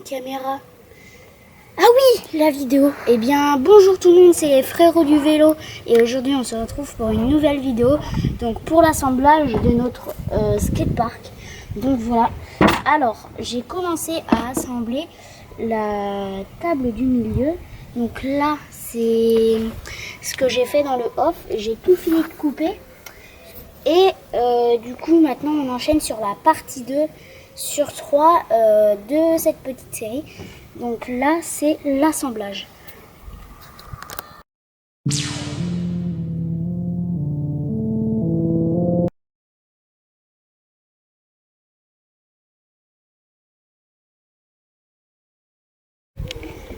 caméra. Ah oui, la vidéo. Eh bien, bonjour tout le monde, c'est les Frérot du vélo. Et aujourd'hui, on se retrouve pour une nouvelle vidéo. Donc, pour l'assemblage de notre skatepark. Donc, voilà. Alors, j'ai commencé à assembler la table du milieu. Donc là, c'est ce que j'ai fait dans le off. J'ai tout fini de couper. Et du coup, maintenant, on enchaîne sur la partie 2 sur 3 de cette petite série. Donc là, c'est l'assemblage.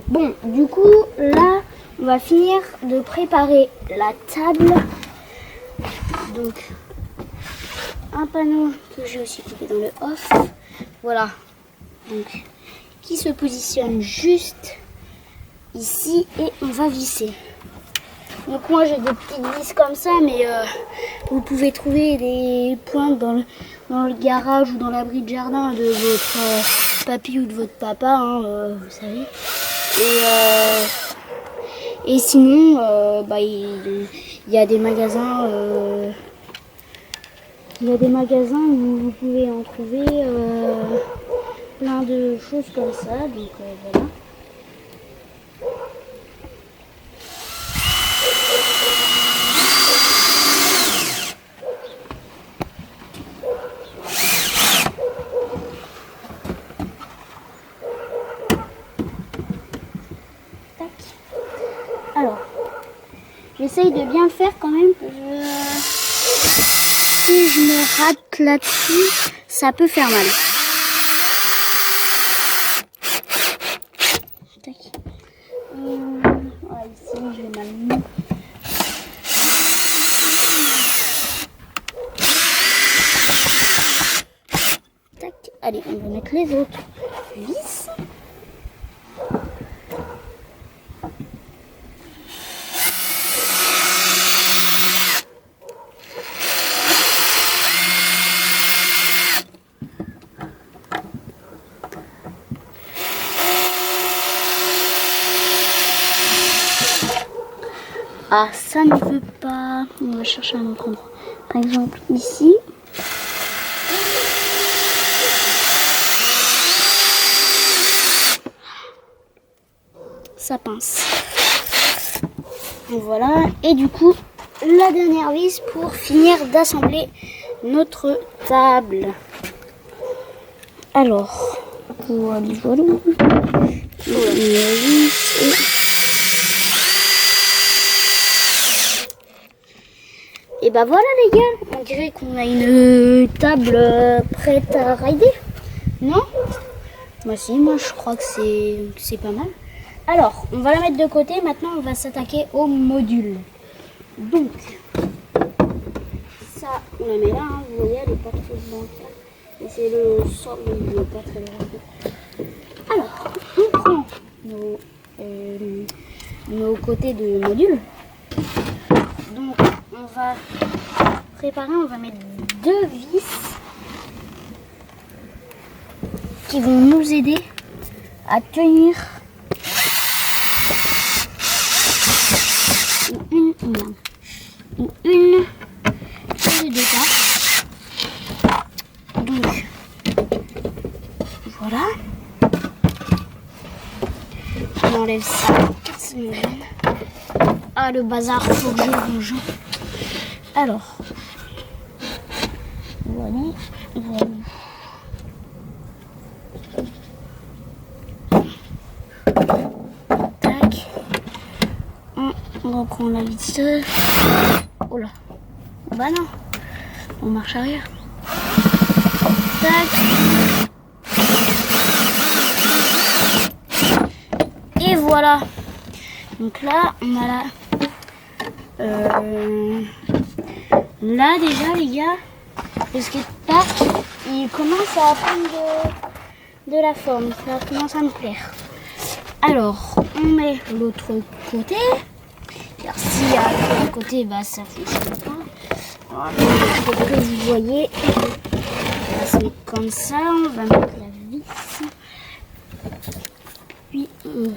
Bon, du coup, là, on va finir de préparer la table. Donc, un panneau que j'ai aussi coupé dans le off. Voilà. Donc, qui se positionne juste ici et on va visser. Donc moi j'ai des petites vis comme ça, mais vous pouvez trouver des pointes dans le garage ou dans l'abri de jardin de votre papy ou de votre papa, hein, vous savez. Et sinon, il y a des magasins. Il y a des magasins où vous pouvez en trouver plein de choses comme ça. Donc voilà. Alors, j'essaye de bien le faire quand même. Si je me rate là-dessus, ça peut faire mal. Tac. Ici, je vais mal mis. Tac. Allez, on va mettre les autres vis. Ah, ça ne veut pas. On va chercher un autre endroit. Par exemple, ici. Ça pince. Voilà. Et du coup, la dernière vis pour finir d'assembler notre table. Alors, voilà. Et bah voilà les gars, on dirait qu'on a une table prête à rider, non? Moi si, moi je crois que c'est pas mal. Alors, on va la mettre de côté, maintenant on va s'attaquer au module. Donc, ça on la met là, hein, vous voyez, elle est pas trop bancale. Et c'est le sol, il n'est pas très droit. Alors, on prend nos côtés de module. Donc, on va préparer, on va mettre 2 vis qui vont nous aider à tenir une sur les deux parts. Donc, voilà. On enlève ça. Ah, le bazar, faut que je range. Alors, voilà. Tac. On reprend la vis. Oh là. Bah non. On marche arrière. Tac. Et voilà. Donc là, on a la... là déjà les gars, le skatepark il commence à prendre de la forme, ça commence à me plaire. Alors on met l'autre côté, car si à l'autre côté bah ça fonctionne pas. Alors, que vous voyez, on va se mettre comme ça, on va mettre la vis Voilà.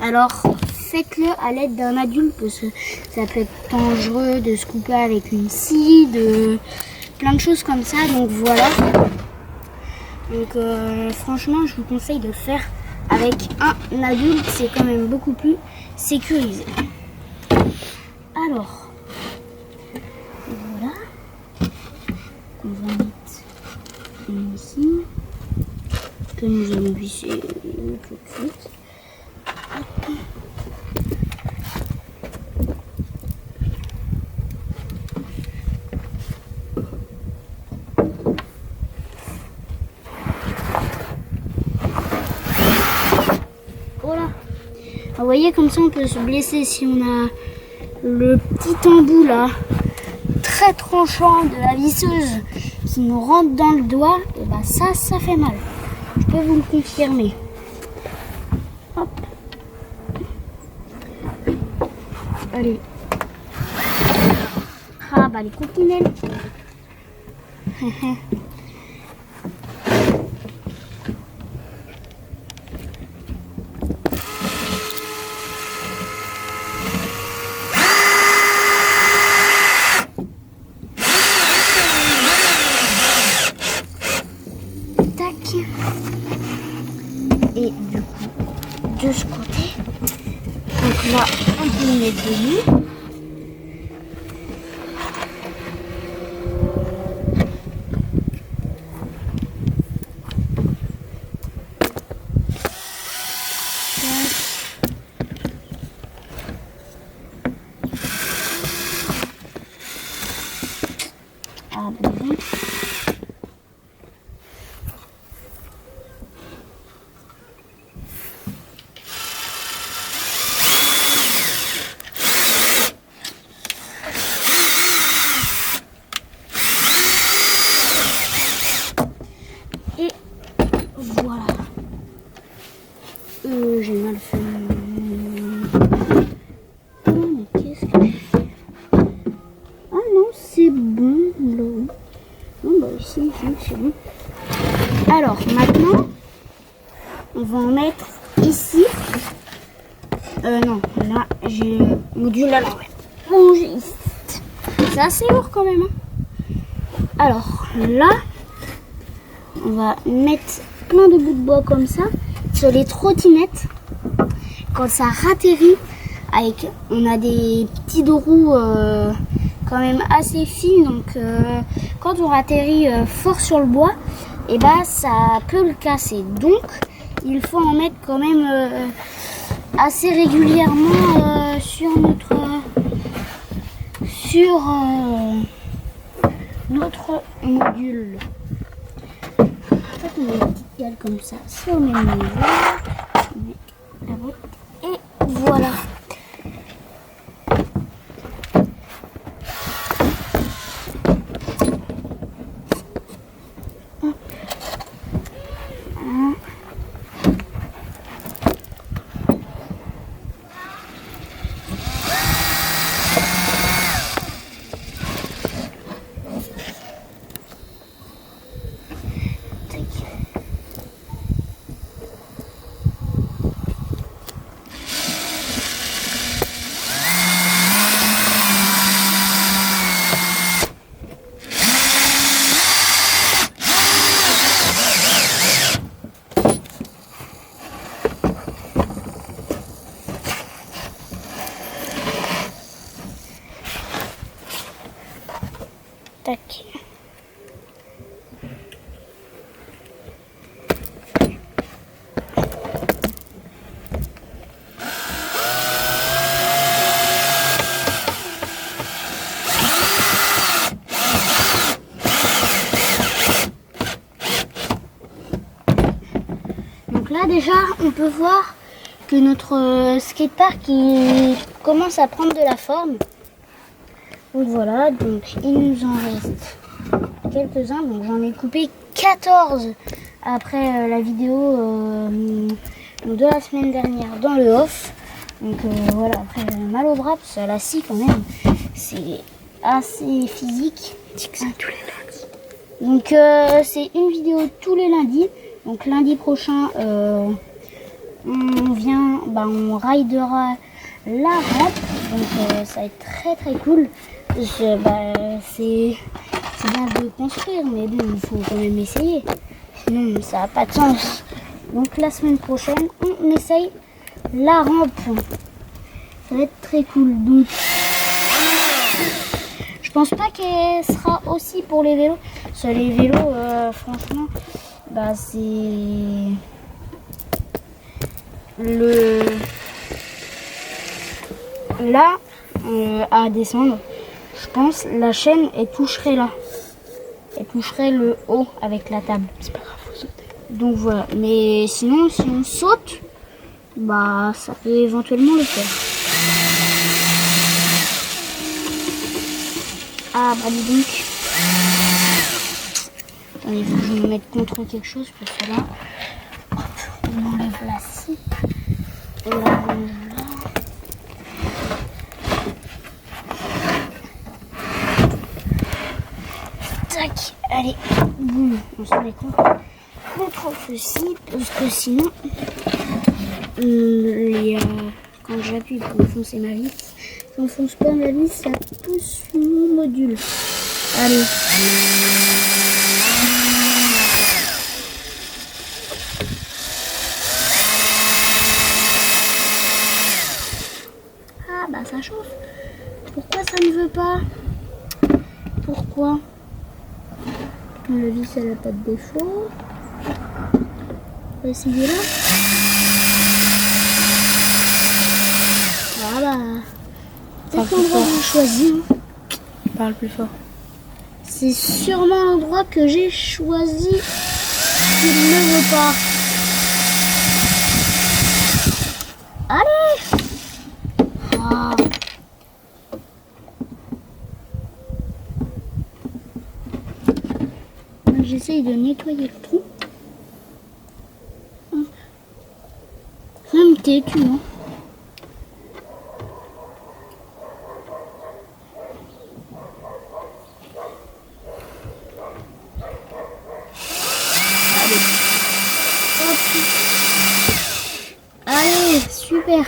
Alors, faites-le à l'aide d'un adulte parce que ça peut être dangereux de se couper avec une scie, de plein de choses comme ça. Donc voilà. Donc franchement, je vous conseille de faire avec un adulte. C'est quand même beaucoup plus sécurisé. Alors, voilà. On va mettre une ici que nous allons visser tout de suite. Voilà. Vous voyez, comme ça on peut se blesser si on a le petit embout là, très tranchant de la visseuse qui nous rentre dans le doigt. Et bah ça fait mal. Je peux vous le confirmer. Hop. Allez. Ah bah les copinelles. Et du coup, de ce côté, donc là, on peut le mettre dessus. Ah bon. Et voilà. J'ai mal fait. Oh, mais qu'est-ce que j'ai fait? Ah non, c'est bon là. Non, bah ici, c'est bon. Alors maintenant, on va en mettre ici. Non, là j'ai le module à l'envers. Bon, c'est assez lourd quand même. Hein. Alors là, on va mettre plein de bouts de bois comme ça sur les trottinettes. Quand ça ratterrit, on a des petits deux roues quand même assez fines, donc quand on ratterrit fort sur le bois, et bah ça peut le casser. Donc il faut en mettre quand même assez régulièrement sur notre module. En fait, on a une petite cale comme ça, c'est au même niveau. On met la boîte et voilà. Tac. déjà, on peut voir que notre skatepark il commence à prendre de la forme. Donc voilà, donc il nous en reste quelques-uns. Donc j'en ai coupé 14 après la vidéo de la semaine dernière dans le off. Donc voilà, après j'avais mal au bras parce que la scie quand même, c'est assez physique. Tous les lundis. Donc c'est une vidéo tous les lundis. Donc lundi prochain, on ridera la rampe. Donc ça va être très très cool. C'est bien de construire, mais bon, il faut quand même essayer. Sinon, ça n'a pas de sens. Donc la semaine prochaine, on essaye la rampe. Ça va être très cool. Donc, je pense pas qu'elle sera aussi pour les vélos. Sur les vélos, franchement, c'est là à descendre. Je pense la chaîne elle toucherait là. Elle toucherait le haut avec la table. C'est pas grave, faut sauter. Donc voilà. Mais sinon, si on saute, ça peut éventuellement le faire. Ah dis donc. Attendez, il faut que je me mette contre quelque chose parce que là, on enlève la scie. On la range là. Tac, allez, boum, on se met contre ceci parce que sinon, quand j'appuie pour enfoncer ma vis, si on n'enfonce pas ma vis, ça pousse mon module. Allez. Ah ça chauffe. Pourquoi ça ne veut pas? Pourquoi? Le vis elle n'a pas de défaut. On va essayer là. Voilà. C'est l'endroit que j'ai choisi. Parle plus fort. C'est sûrement l'endroit que j'ai choisi qu'il ne veut pas. Allez. J'essaye de nettoyer le trou. Me tais-tu, hein? Allez. Hop. Allez, super.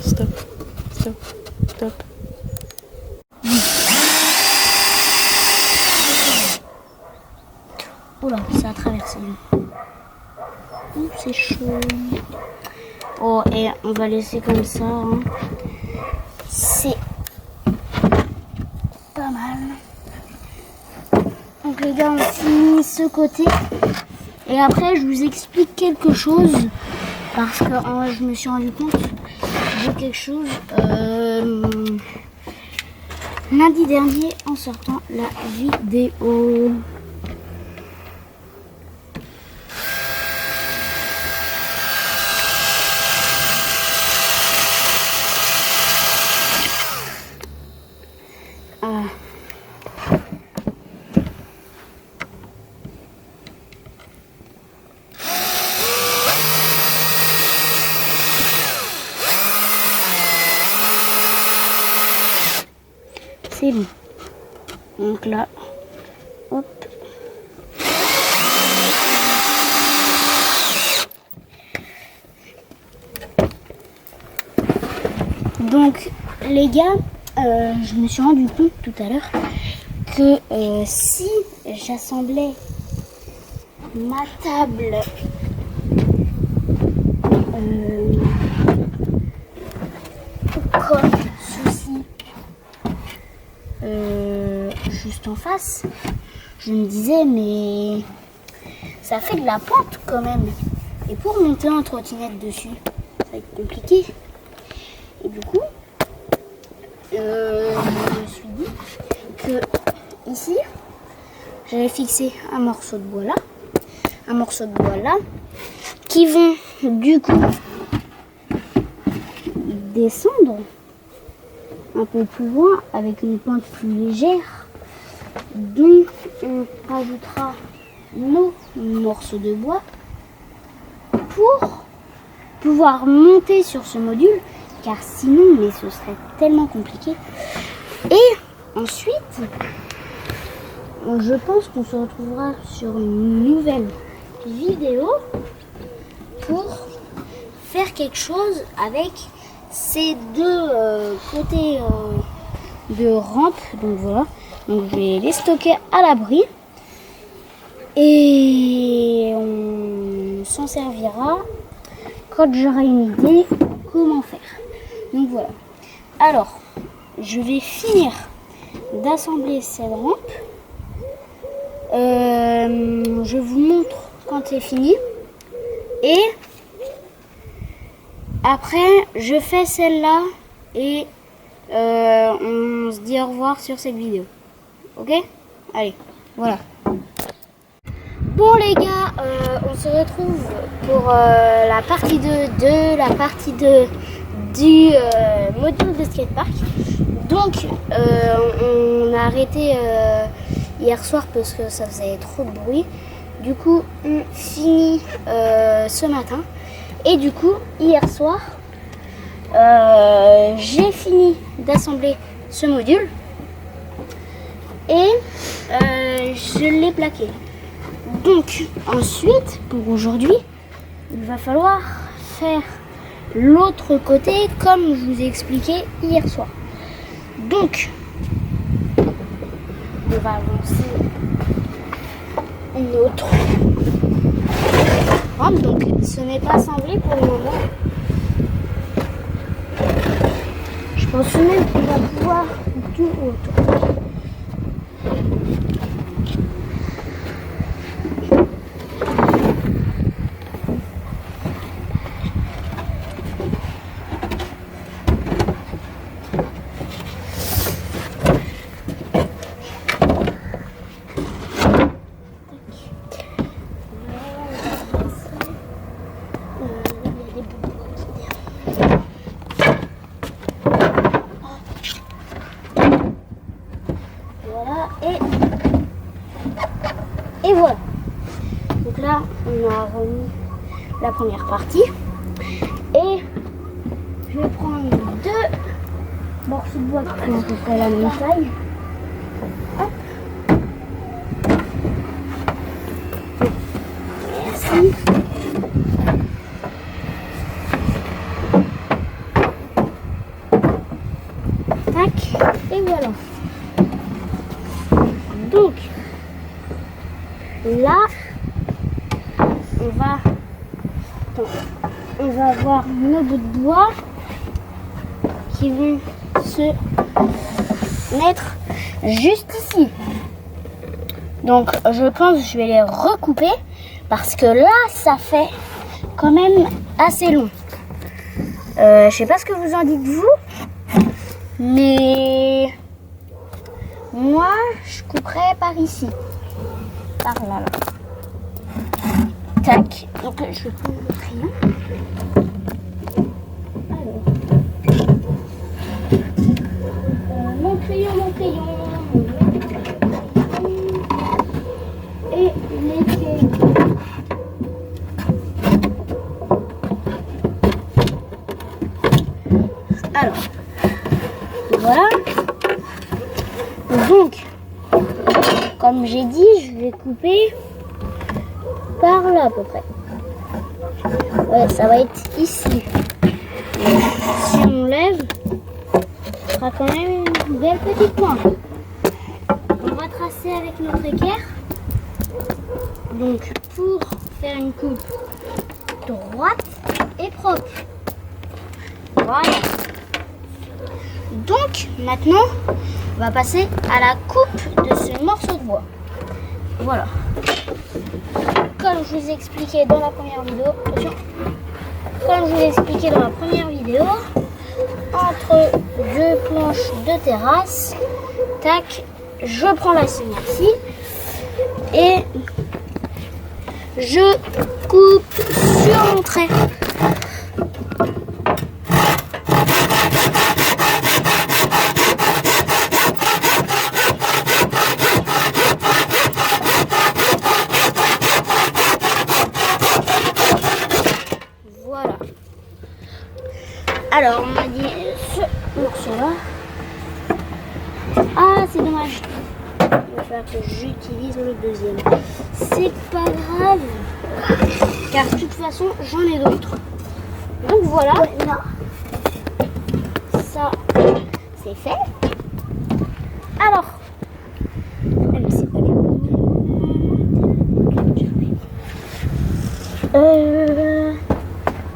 Stop. Oula, ça a traversé. C'est chaud. Oh, et on va laisser comme ça. Hein. C'est pas mal. Donc les gars, on finit ce côté. Et après, je vous explique quelque chose. Parce que je me suis rendu compte de quelque chose lundi dernier en sortant la vidéo. C'est bon. Donc là, hop. Donc les gars, je me suis rendu compte tout à l'heure que si j'assemblais ma table comme ceci, juste en face, je me disais mais ça fait de la pente quand même, et pour monter en trottinette dessus ça va être compliqué. Et du coup je me suis dit que ici j'avais fixé un morceau de bois là, un morceau de bois là qui vont du coup descendre un peu plus loin avec une pente plus légère, dont on rajoutera nos morceaux de bois pour pouvoir monter sur ce module, car sinon mais ce serait tellement compliqué. Et ensuite je pense qu'on se retrouvera sur une nouvelle vidéo pour faire quelque chose avec ces deux côtés de rampe. Donc voilà, donc je vais les stocker à l'abri et on s'en servira quand j'aurai une idée comment faire. Donc voilà, alors je vais finir d'assembler cette rampe. Je vous montre quand c'est fini et après je fais celle-là et on se dit au revoir sur cette vidéo. Ok? Allez, voilà. Bon les gars, on se retrouve pour la partie 2 de la partie 2 du module de skatepark. Donc on a arrêté hier soir parce que ça faisait trop de bruit. Du coup on finit ce matin. Et du coup hier soir j'ai fini d'assembler ce module et je l'ai plaqué. Donc ensuite pour aujourd'hui il va falloir faire l'autre côté comme je vous ai expliqué hier soir. Donc on va avancer une autre rampe. Donc ce n'est pas assemblé pour le moment. Je pense même qu'on va pouvoir tout autour. Et voilà. Donc là, on a remis la première partie. Et je vais prendre deux morceaux de bois qui font à peu près la même taille. Hop. Merci. Tac. Et voilà. Donc, là, on va avoir nos bouts de bois qui vont se mettre juste ici. Donc, je pense que je vais les recouper parce que là, ça fait quand même assez long. Je sais pas ce que vous en dites vous, mais moi, je couperai par ici. Par là, là. Tac. Donc, je vais prendre le crayon. Alors. Mon crayon. Et les crayons. Alors. Voilà. Donc, comme j'ai dit, je vais couper par là à peu près. Ouais, ça va être ici. Si on lève, ce sera quand même une belle petite pointe. On va tracer avec notre équerre. Donc, pour faire une coupe droite et propre. Voilà. Donc, maintenant, on va passer à la coupe de ce morceau de bois. Voilà. Comme je vous ai expliqué dans la première vidéo, attention. Comme je vous ai expliqué dans la première vidéo, entre deux planches de terrasse, tac, je prends la ici et je coupe sur mon trait. Voilà. Alors, on a dit ce morceau-là. Ah, c'est dommage. Il va falloir que j'utilise le deuxième. C'est pas grave. Car de toute façon, j'en ai d'autres. Donc voilà. Ça, c'est fait. Alors. C'est pas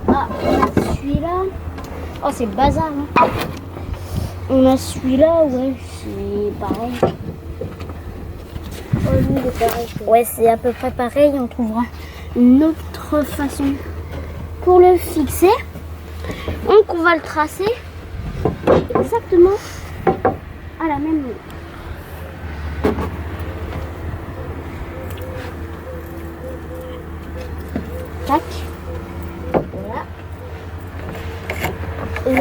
Ah, on a celui-là. Oh, c'est le bazar, hein. On a celui-là, ouais, c'est pareil. Ouais, c'est à peu près pareil. On trouvera une autre façon pour le fixer. Donc, on va le tracer exactement à la même ligne. Tac. Voilà.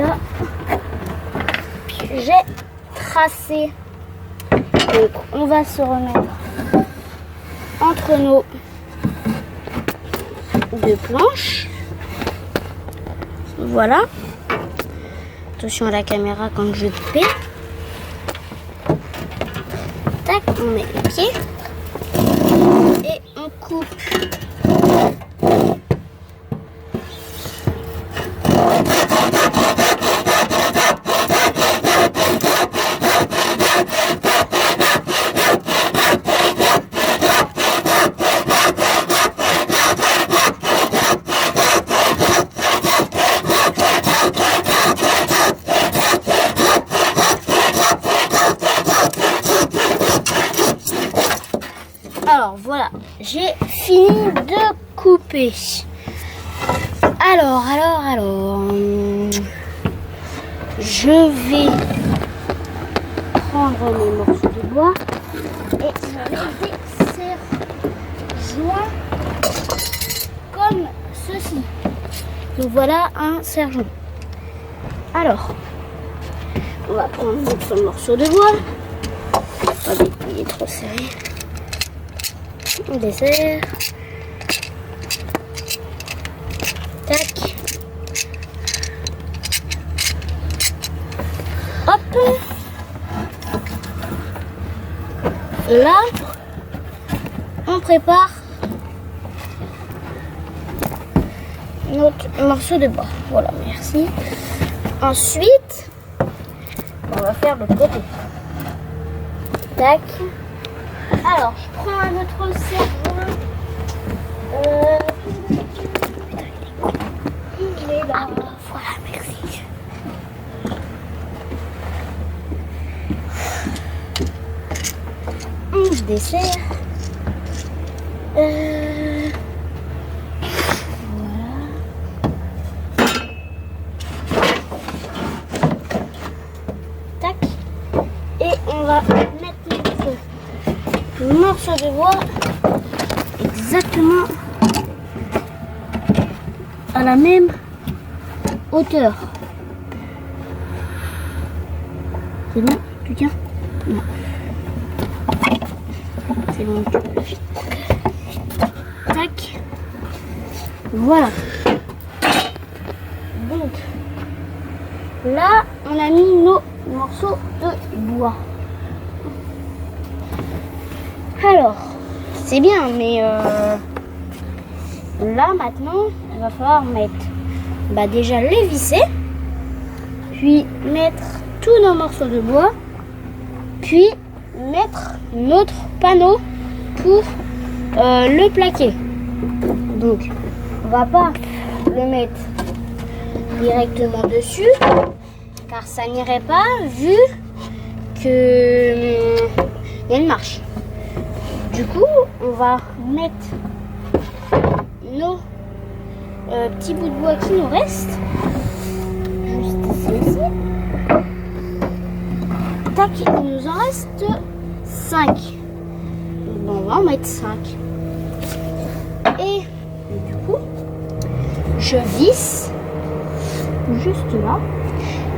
Là, j'ai tracé. Donc, on va se remettre entre nos deux planches. Voilà. Attention à la caméra quand je coupe. Tac, on met les pieds. Et on coupe. Alors voilà, j'ai fini de couper. Alors, je vais prendre mes morceaux de bois et je vais les serre-joints comme ceci. Donc voilà un serre-joint. Alors, on va prendre notre morceau de bois. Oh, il est trop serré. On desserre. Tac. Hop. Là, on prépare notre morceau de bois. Voilà, merci. Ensuite, on va faire l'autre côté. Tac. Alors, je prends un autre serre-joint. Il est là. Voilà, merci. Je desserre. Voilà. Tac. Et on va mettre notre morceau de bois exactement à la même hauteur. C'est bon? Tu tiens? Non. C'est bon, tu le fais. Tac. Voilà. Donc, là, on a mis nos morceaux de bois. Alors, c'est bien, mais là, maintenant, il va falloir mettre déjà les visser, puis mettre tous nos morceaux de bois, puis mettre notre panneau pour le plaquer. Donc, on va pas le mettre directement dessus, car ça n'irait pas vu que il y a une marche. Du coup, on va mettre nos petits bouts de bois qui nous restent. Juste ici. Tac, il nous en reste 5. Bon, on va en mettre 5. Et je visse juste là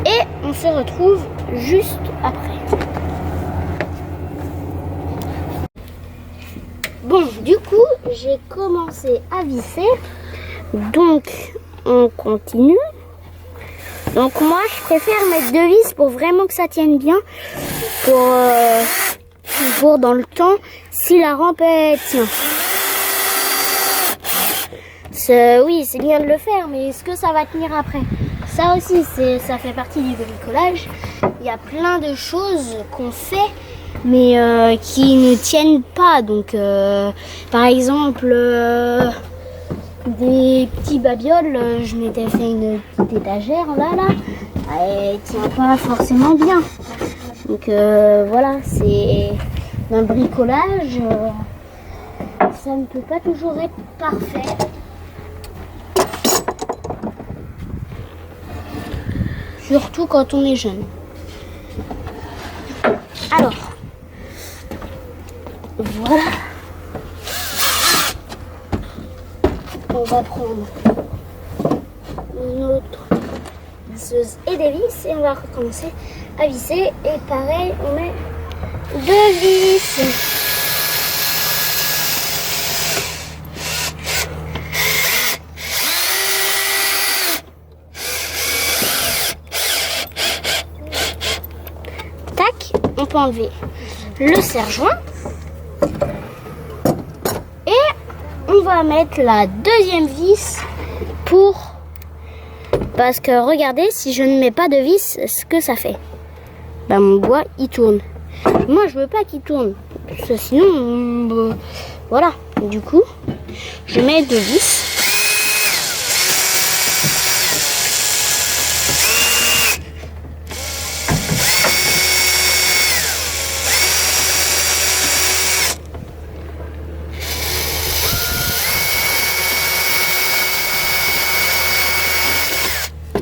et on se retrouve juste après. Bon, du coup, j'ai commencé à visser, donc on continue. Donc moi, je préfère mettre 2 vis pour vraiment que ça tienne bien, pour dans le temps, si la rampe elle tient. Oui, c'est bien de le faire, mais est-ce que ça va tenir après? Ça aussi, ça fait partie du bricolage. Il y a plein de choses qu'on fait, mais qui ne tiennent pas. Donc, par exemple, des petits babioles, je m'étais fait une petite étagère là, elle tient pas forcément bien. Donc voilà, c'est un bricolage, ça ne peut pas toujours être parfait. Surtout quand on est jeune. Alors, voilà. On va prendre notre visseuse et des vis et on va recommencer à visser. Et pareil, on met 2 vis. Tac, on peut enlever le serre-joint. On va mettre la 2e vis parce que regardez, si je ne mets pas de vis, ce que ça fait, mon bois il tourne. Moi je veux pas qu'il tourne, parce que sinon voilà, du coup je mets 2 vis.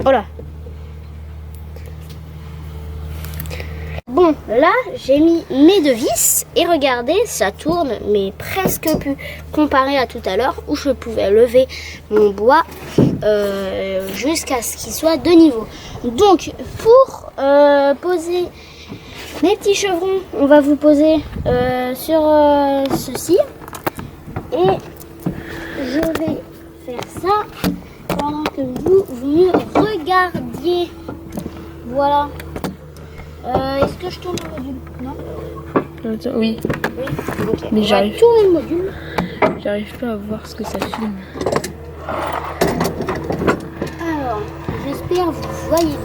Voilà. Bon, là, j'ai mis mes 2 vis et regardez, ça tourne, mais presque plus comparé à tout à l'heure où je pouvais lever mon bois jusqu'à ce qu'il soit de niveau. Donc, pour poser mes petits chevrons, on va vous poser sur ceci et je vais faire ça pendant que vous me regardiez. Voilà. Est-ce que je tourne le module? Non? Oui. Oui. Okay. Mais j'arrive. Tourner le module. J'arrive pas à voir ce que ça filme. Alors, j'espère que vous voyez bien.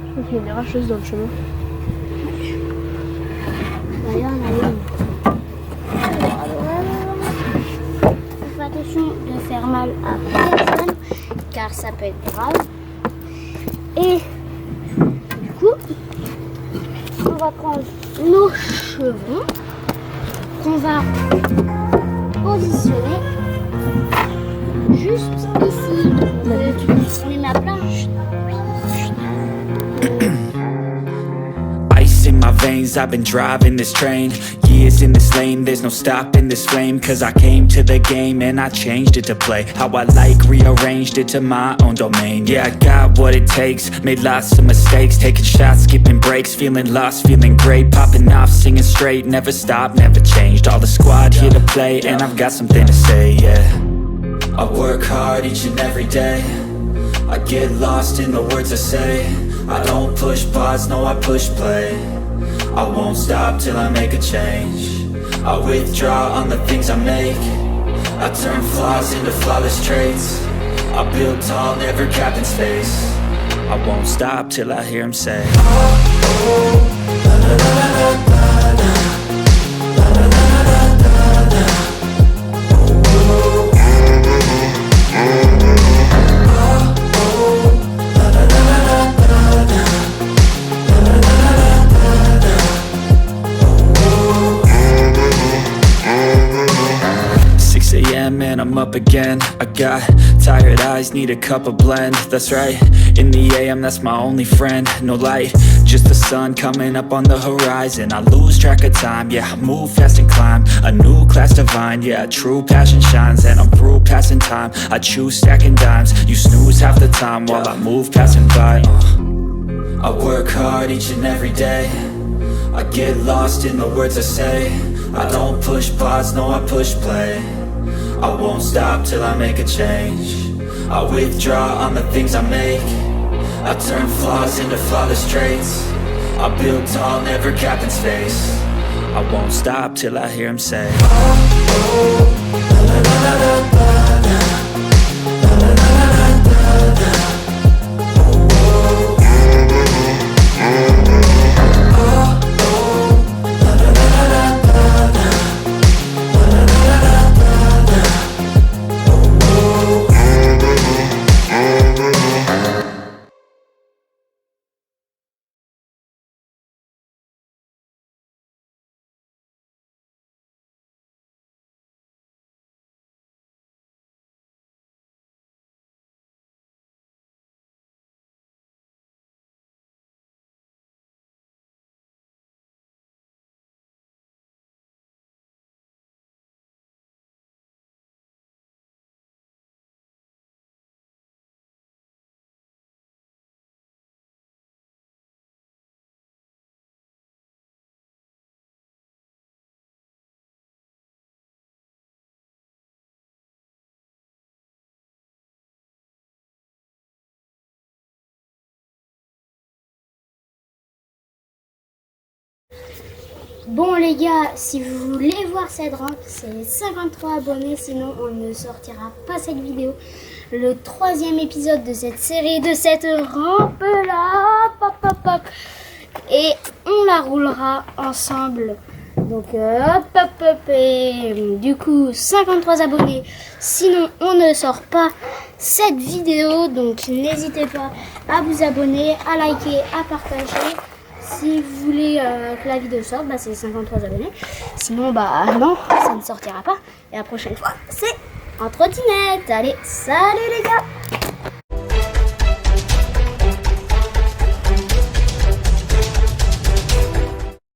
Je crois qu'il y a une arracheuse dans le chemin. D'ailleurs, on a une. Faites attention de faire mal à personne, car ça peut être grave. Et du coup, on va prendre nos chevrons qu'on va positionner juste ici. On les met à plat. In my veins, I've been driving this train. Years in this lane, there's no stopping this flame. Cause I came to the game and I changed it to play how I like, rearranged it to my own domain. Yeah, I got what it takes, made lots of mistakes, taking shots, skipping breaks, feeling lost, feeling great, popping off, singing straight, never stopped, never changed. All the squad here to play and I've got something to say, yeah. I work hard each and every day, I get lost in the words I say. I don't push pause, no I push play. I won't stop till I make a change. I withdraw on the things I make. I turn flaws into flawless traits. I build tall, never capped in space. I won't stop till I hear him say, oh, oh, la la la la la la, la la la la la la, oh, oh. And I'm up again. I got tired eyes, need a cup of blend. That's right, in the AM, that's my only friend. No light, just the sun coming up on the horizon. I lose track of time, yeah, I move fast and climb a new class divine, yeah, true passion shines. And I'm through passing time, I choose stacking dimes. You snooze half the time while I move passing by. I work hard each and every day, I get lost in the words I say. I don't push pause, no I push play. I won't stop till I make a change. I withdraw on the things I make. I turn flaws into flawless traits. I build tall, never capping space. I won't stop till I hear him say, oh, oh, la la la la la la. Bon les gars, si vous voulez voir cette rampe, c'est 53 abonnés, sinon on ne sortira pas cette vidéo. Le 3e épisode de cette série, de cette rampe là, pop, pop, pop. Et on la roulera ensemble. Donc hop, hop, hop, et du coup 53 abonnés, sinon on ne sort pas cette vidéo. Donc n'hésitez pas à vous abonner, à liker, à partager. Si vous voulez que la vidéo sorte, bah, c'est 53 abonnés. Sinon, bah non, ça ne sortira pas. Et la prochaine fois, c'est en trottinette. Allez, salut les gars!